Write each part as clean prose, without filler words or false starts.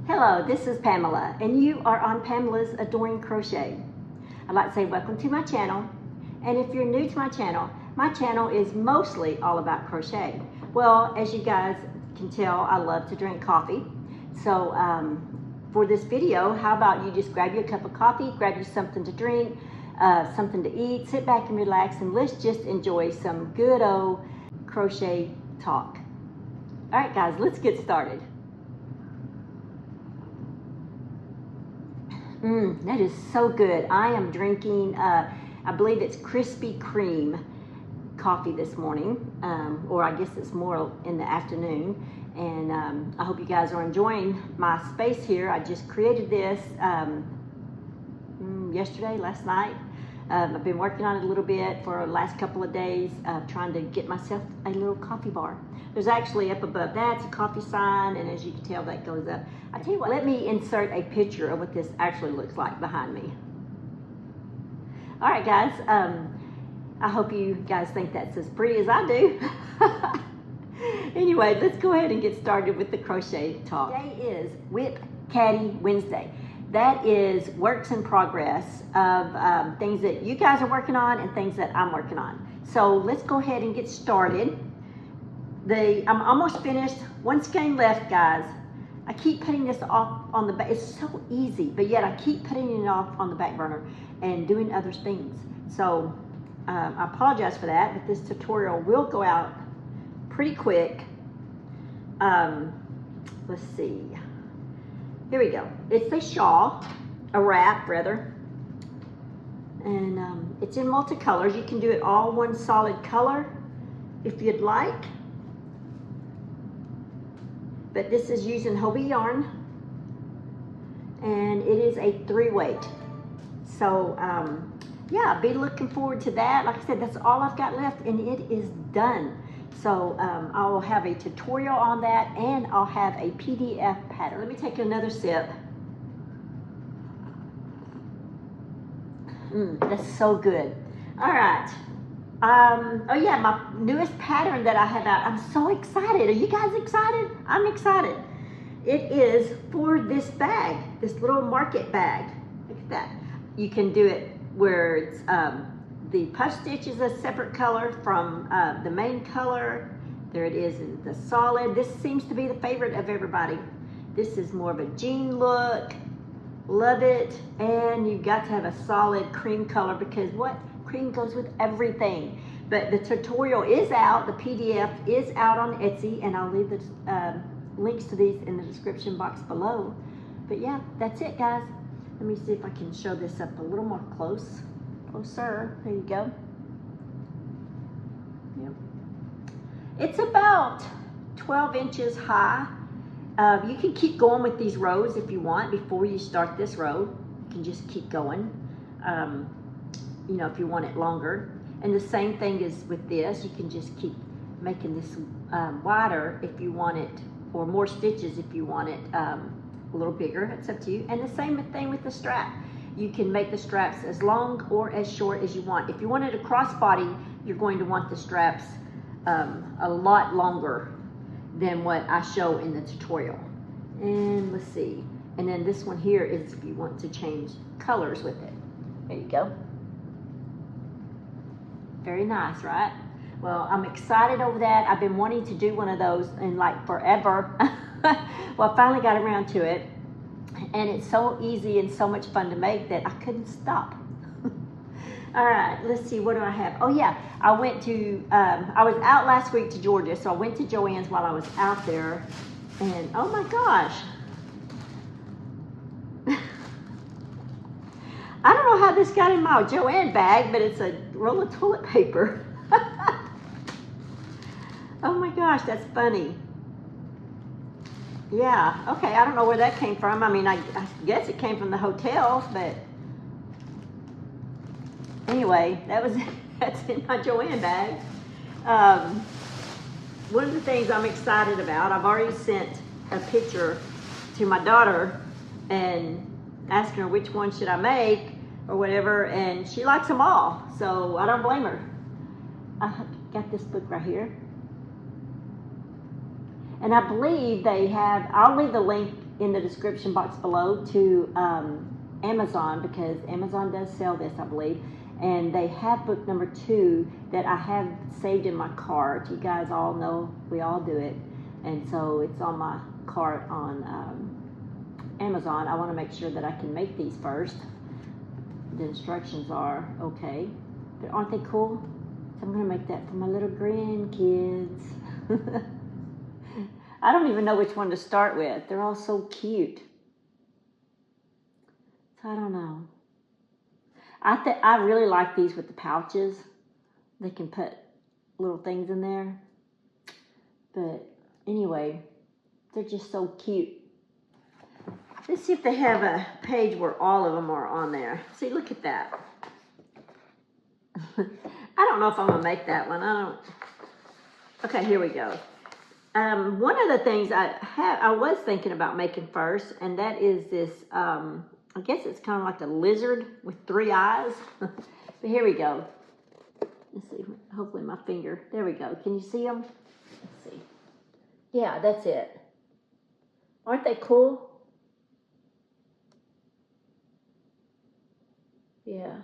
Hello, this is Pamela, and you are on Pamela's Adoring Crochet. I'd like to say welcome to my channel, and if you're new to my channel is mostly all about crochet. Well, as you guys can tell, I love to drink coffee. So for this video, how about you just grab you a cup of coffee, grab you something to drink, something to eat, sit back and relax, and let's just enjoy some good old crochet talk. All right, guys, let's get started. That is so good. I am drinking, I believe it's Krispy Kreme coffee this morning, or I guess it's more in the afternoon. And I hope you guys are enjoying my space here. I just created this last night. I've been working on it a little bit for the last couple of days, trying to get myself a little coffee bar. There's actually up above that's a coffee sign, and as you can tell, that goes up. I tell you what, let me insert a picture of what this actually looks like behind me. All right, guys, I hope you guys think that's as pretty as I do. Anyway, let's go ahead and get started with the crochet talk. Today is WIP Caddy Wednesday. That is works in progress of things that you guys are working on and things that I'm working on. So let's go ahead and get started. I'm almost finished. One skein left, guys. I keep putting this off on the back. It's so easy, but yet I keep putting it off on the back burner and doing other things. So I apologize for that, but this tutorial will go out pretty quick. Let's see. Here we go. It's a shawl, a wrap rather, and it's in multicolors. You can do it all one solid color if you'd like, but this is using Hobie yarn, and it is a 3-weight. So yeah, be looking forward to that. Like I said, that's all I've got left, and it is done. So I'll have a tutorial on that, and I'll have a PDF pattern. Let me take another sip. That's so good. All right. Oh yeah, my newest pattern that I have out. I'm so excited. Are you guys excited? I'm excited. It is for this bag, this little market bag. Look at that. You can do it where it's the puff stitch is a separate color from the main color. There it is in the solid. This seems to be the favorite of everybody. This is more of a jean look. Love it. And you've got to have a solid cream color, because what? Cream goes with everything. But the tutorial is out. The PDF is out on Etsy, and I'll leave the links to these in the description box below. But yeah, that's it, guys. Let me see if I can show this up a little more closer. There you go. Yep. It's about 12 inches high. You can keep going with these rows if you want. Before you start this row, you can just keep going. You know, if you want it longer. And the same thing is with this. You can just keep making this wider if you want it, or more stitches if you want it a little bigger. It's up to you. And the same thing with the strap. You can make the straps as long or as short as you want. If you want it a crossbody, you're going to want the straps a lot longer than what I show in the tutorial. And let's see. And then this one here is if you want to change colors with it. There you go. Very nice, right? Well, I'm excited over that. I've been wanting to do one of those in like forever. Well, I finally got around to it. And it's so easy and so much fun to make that I couldn't stop. All right, let's see, what do I have? Oh yeah, I went to, I was out last week to Georgia, so I went to Joann's while I was out there, and oh my gosh. I don't know how this got in my Joann bag, but it's a roll of toilet paper. Oh my gosh, that's funny. Yeah, okay, I don't know where that came from. I mean, I guess it came from the hotel, but anyway, that's in my Joann bag. One of the things I'm excited about, I've already sent a picture to my daughter and asking her which one should I make or whatever, and she likes them all, so I don't blame her. I got this book right here. And I believe they have, I'll leave the link in the description box below to Amazon, because Amazon does sell this, I believe. And they have book number 2 that I have saved in my cart. You guys all know we all do it. And so it's on my cart on Amazon. I want to make sure that I can make these first. The instructions are okay. But aren't they cool? So I'm going to make that for my little grandkids. I don't even know which one to start with. They're all so cute. So I don't know. I really like these with the pouches. They can put little things in there. But anyway, they're just so cute. Let's see if they have a page where all of them are on there. See, look at that. I don't know if I'm going to make that one. I don't. Okay, here we go. One of the things I was thinking about making first, and that is this, I guess it's kind of like a lizard with 3 eyes. But here we go. Let's see, hopefully my finger, there we go. Can you see them? Let's see. Yeah, that's it. Aren't they cool? Yeah.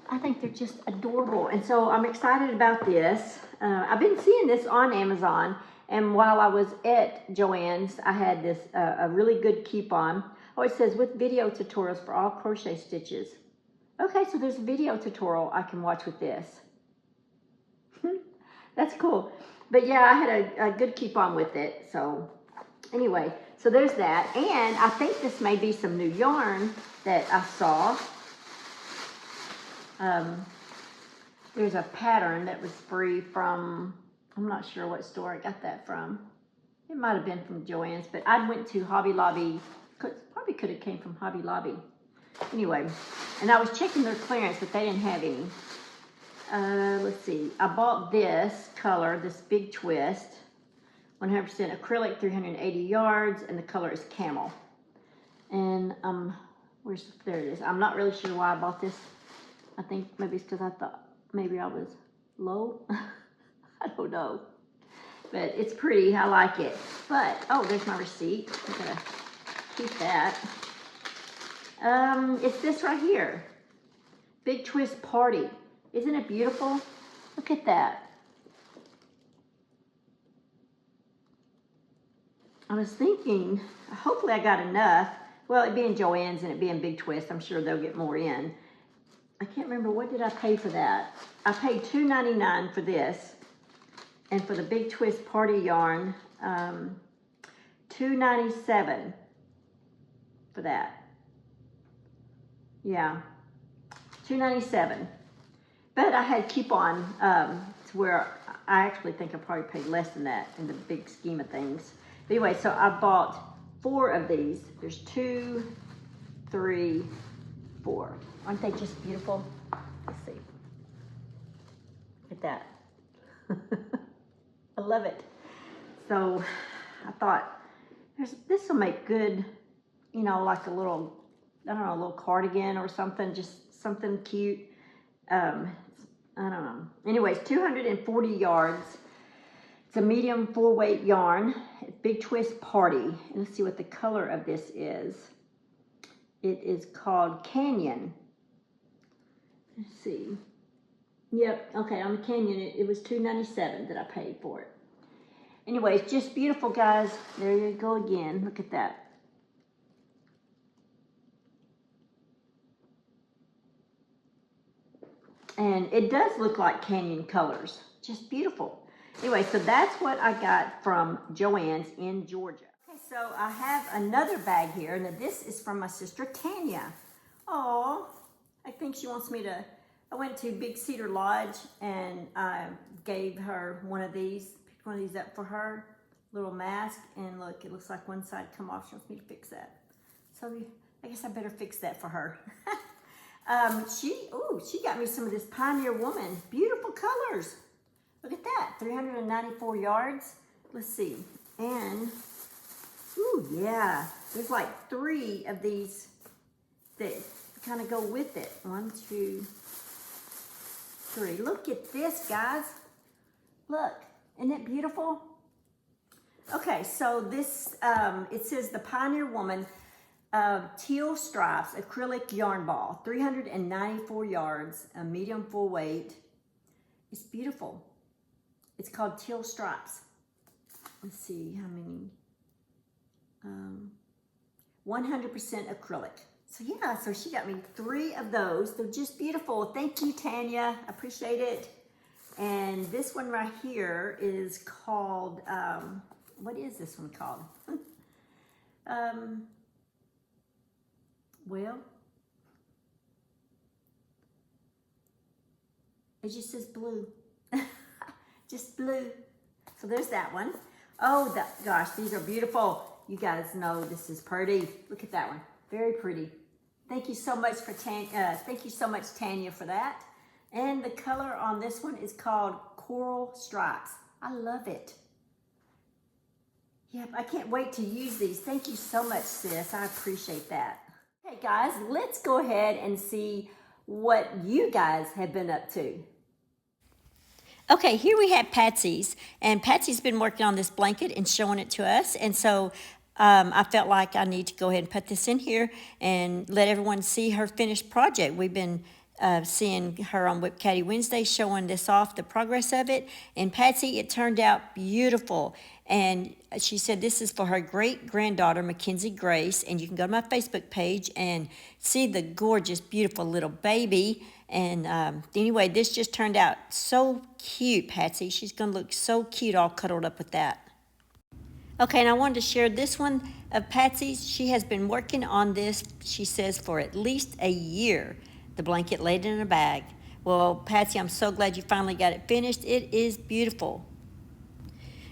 I think they're just adorable. And so I'm excited about this. I've been seeing this on Amazon. And while I was at Joann's, I had this a really good coupon. Oh, it says with video tutorials for all crochet stitches. Okay, so there's a video tutorial I can watch with this. That's cool. But yeah, I had a good coupon with it. So anyway, so there's that. And I think this may be some new yarn that I saw. There's a pattern that was free from, I'm not sure what store I got that from. It might have been from Joann's, but I went to Hobby Lobby. Probably could have came from Hobby Lobby. Anyway, and I was checking their clearance, but they didn't have any. Let's see. I bought this color, this big twist, 100% acrylic, 380 yards, and the color is camel. And there it is. I'm not really sure why I bought this. I think maybe it's because I thought maybe I was low. I don't know. But it's pretty. I like it. But, oh, there's my receipt. I'm going to keep that. It's this right here. Big Twist Party. Isn't it beautiful? Look at that. I was thinking, hopefully I got enough. Well, it being Joann's and it being Big Twist, I'm sure they'll get more in. I can't remember, what did I pay for that? I paid $2.99 for this. And for the Big Twist Party yarn, $2.97 for that. Yeah, $2.97. But I had coupon to where I actually think I probably paid less than that in the big scheme of things. But anyway, so I bought 4 of these. There's 2, 3, 4. Aren't they just beautiful? Let's see. Look at that. I love it. So I thought, this will make good, you know, like a little, I don't know, a little cardigan or something, just something cute. I don't know. Anyways, 240 yards. It's a medium full weight yarn. Big Twist Party. And let's see what the color of this is. It is called Canyon. Let's see. Yep, okay, on the Canyon, it was $2.97 that I paid for it. Anyways, just beautiful, guys. There you go again. Look at that. And it does look like Canyon colors. Just beautiful. Anyway, so that's what I got from Joann's in Georgia. Okay, so I have another bag here, and this is from my sister Tanya. Oh, I think she wants me to, I went to Big Cedar Lodge and I gave her one of these, picked one of these up for her, little mask, and look, it looks like one side come off. She wants me to fix that. So I guess I better fix that for her. She got me some of this Pioneer Woman. Beautiful colors. Look at that, 394 yards. Let's see, and, ooh, yeah, there's like 3 of these that kind of go with it. 1, 2, 3. Look at this, guys. Look, Isn't that beautiful? Okay, so this, it says the Pioneer Woman Teal Stripes Acrylic Yarn Ball, 394 yards, a medium full weight. It's beautiful. It's called Teal Stripes. Let's see how many. 100% acrylic. So yeah, so she got me 3 of those. They're just beautiful. Thank you, Tanya. I appreciate it. And this one right here is called, what is this one called? Well, it just says blue. Just blue. So there's that one. Oh, gosh, these are beautiful. You guys know this is pretty. Look at that one. Very pretty. Thank you so much for Tanya, for that. And the color on this one is called Coral Stripes. I love it. Yep, I can't wait to use these. Thank you so much, sis. I appreciate that. Okay, guys, let's go ahead and see what you guys have been up to. Okay, here we have Patsy's, and Patsy's been working on this blanket and showing it to us, and so I felt like I need to go ahead and put this in here and let everyone see her finished project. We've been seeing her on WIP Caddy Wednesday showing this off, the progress of it, and Patsy, it turned out beautiful, and she said this is for her great-granddaughter, Mackenzie Grace, and you can go to my Facebook page and see the gorgeous, beautiful little baby. And anyway, this just turned out so cute, Patsy. She's going to look so cute all cuddled up with that. Okay, and I wanted to share this one of Patsy's. She has been working on this, she says, for at least a year. The blanket laid in a bag. Well, Patsy, I'm so glad you finally got it finished. It is beautiful.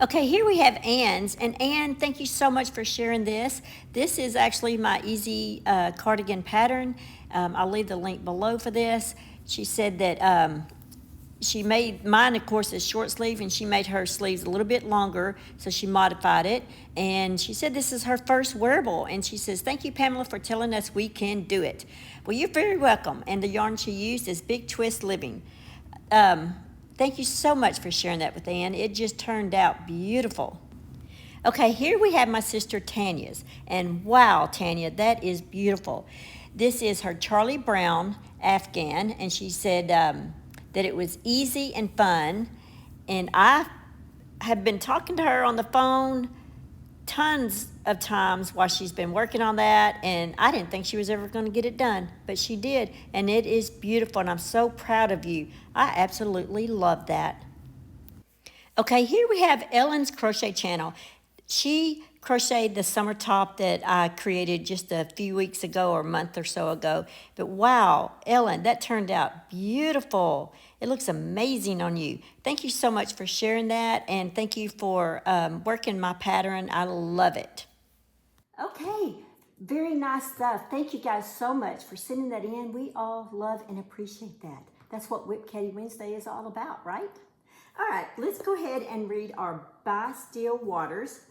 Okay, here we have Ann's, and Ann, thank you so much for sharing this. This is actually my easy cardigan pattern. I'll leave the link below for this. She said that she made, mine of course is short sleeve, and she made her sleeves a little bit longer, so she modified it. And she said this is her first wearable, and she says, thank you, Pamela, for telling us we can do it. Well, you're very welcome, and the yarn she used is Big Twist Living. Thank you so much for sharing that with Ann. It just turned out beautiful. Okay, here we have my sister Tanya's, and wow, Tanya, that is beautiful. This is her Charlie Brown Afghan, and she said that it was easy and fun, and I have been talking to her on the phone tons of times while she's been working on that, and I didn't think she was ever going to get it done, but she did, and it is beautiful, and I'm so proud of you. I absolutely love that. Okay, here we have Ellen's crochet channel. She crocheted the summer top that I created just a few weeks ago or a month or so ago, but wow, Ellen, that turned out beautiful. It looks amazing on you. Thank you so much for sharing that, and thank you for working my pattern. I love it. Okay, very nice stuff. Thank you guys so much for sending that in. We all love and appreciate that. That's what WIP Caddy Wednesday is all about, right? All right, let's go ahead and read our By Still Waters.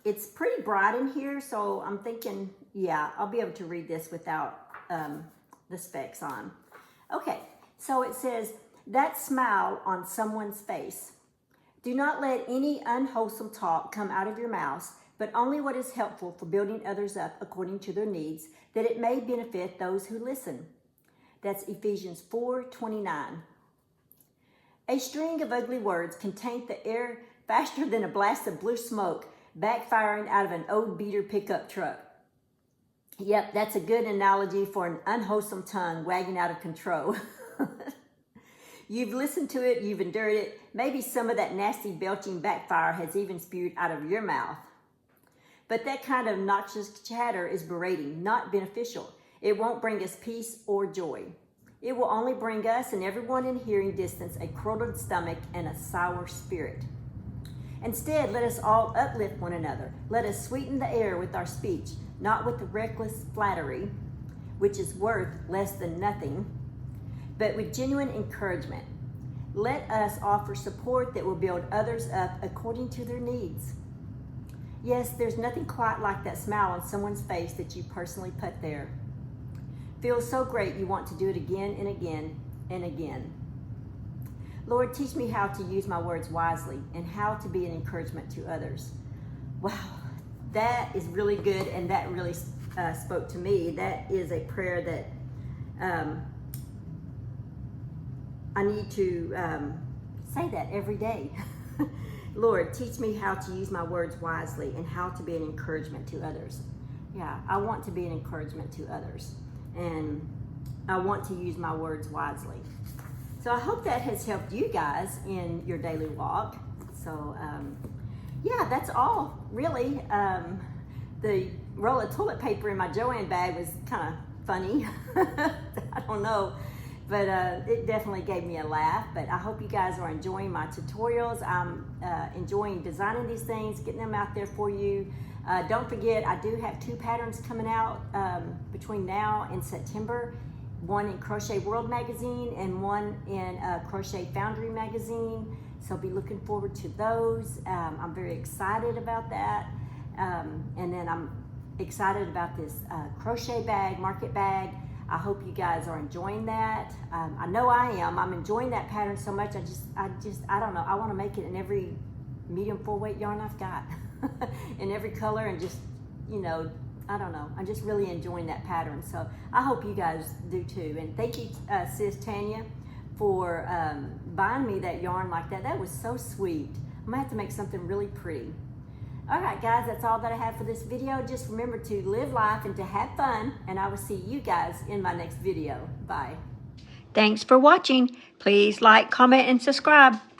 It's pretty bright in here, so I'm thinking, yeah, I'll be able to read this without the specs on. Okay, so it says, that smile on someone's face. Do not let any unwholesome talk come out of your mouth, but only what is helpful for building others up according to their needs, that it may benefit those who listen. That's Ephesians 4:29. A string of ugly words can taint the air faster than a blast of blue smoke backfiring out of an old beater pickup truck. Yep, that's a good analogy for an unwholesome tongue wagging out of control. You've listened to it, you've endured it. Maybe some of that nasty belching backfire has even spewed out of your mouth. But that kind of noxious chatter is berating, not beneficial. It won't bring us peace or joy. It will only bring us and everyone in hearing distance a curdled stomach and a sour spirit. Instead, let us all uplift one another. Let us sweeten the air with our speech, not with the reckless flattery, which is worth less than nothing, but with genuine encouragement. Let us offer support that will build others up according to their needs. Yes, there's nothing quite like that smile on someone's face that you personally put there. Feels so great you want to do it again and again and again. Lord, teach me how to use my words wisely and how to be an encouragement to others. Wow, that is really good, and that really spoke to me. That is a prayer that I need to say that every day. Lord, teach me how to use my words wisely and how to be an encouragement to others. Yeah, I want to be an encouragement to others, and I want to use my words wisely. So I hope that has helped you guys in your daily walk. So yeah, that's all really. The roll of toilet paper in my Joanne bag was kind of funny. I don't know, but it definitely gave me a laugh. But I hope you guys are enjoying my tutorials. I'm enjoying designing these things, getting them out there for you. Don't forget, I do have 2 patterns coming out between now and September. One in Crochet World magazine and one in Crochet Foundry magazine. So be looking forward to those. I'm very excited about that. And then I'm excited about this crochet bag, market bag. I hope you guys are enjoying that. I know I am. I'm enjoying that pattern so much. I don't know. I want to make it in every medium full weight yarn I've got, in every color, and just, you know, I don't know. I'm just really enjoying that pattern. So I hope you guys do too. And thank you, Sis Tanya, for buying me that yarn like that. That was so sweet. I'm gonna have to make something really pretty. All right, guys, that's all that I have for this video. Just remember to live life and to have fun, and I will see you guys in my next video. Bye. Thanks for watching. Please like, comment, and subscribe.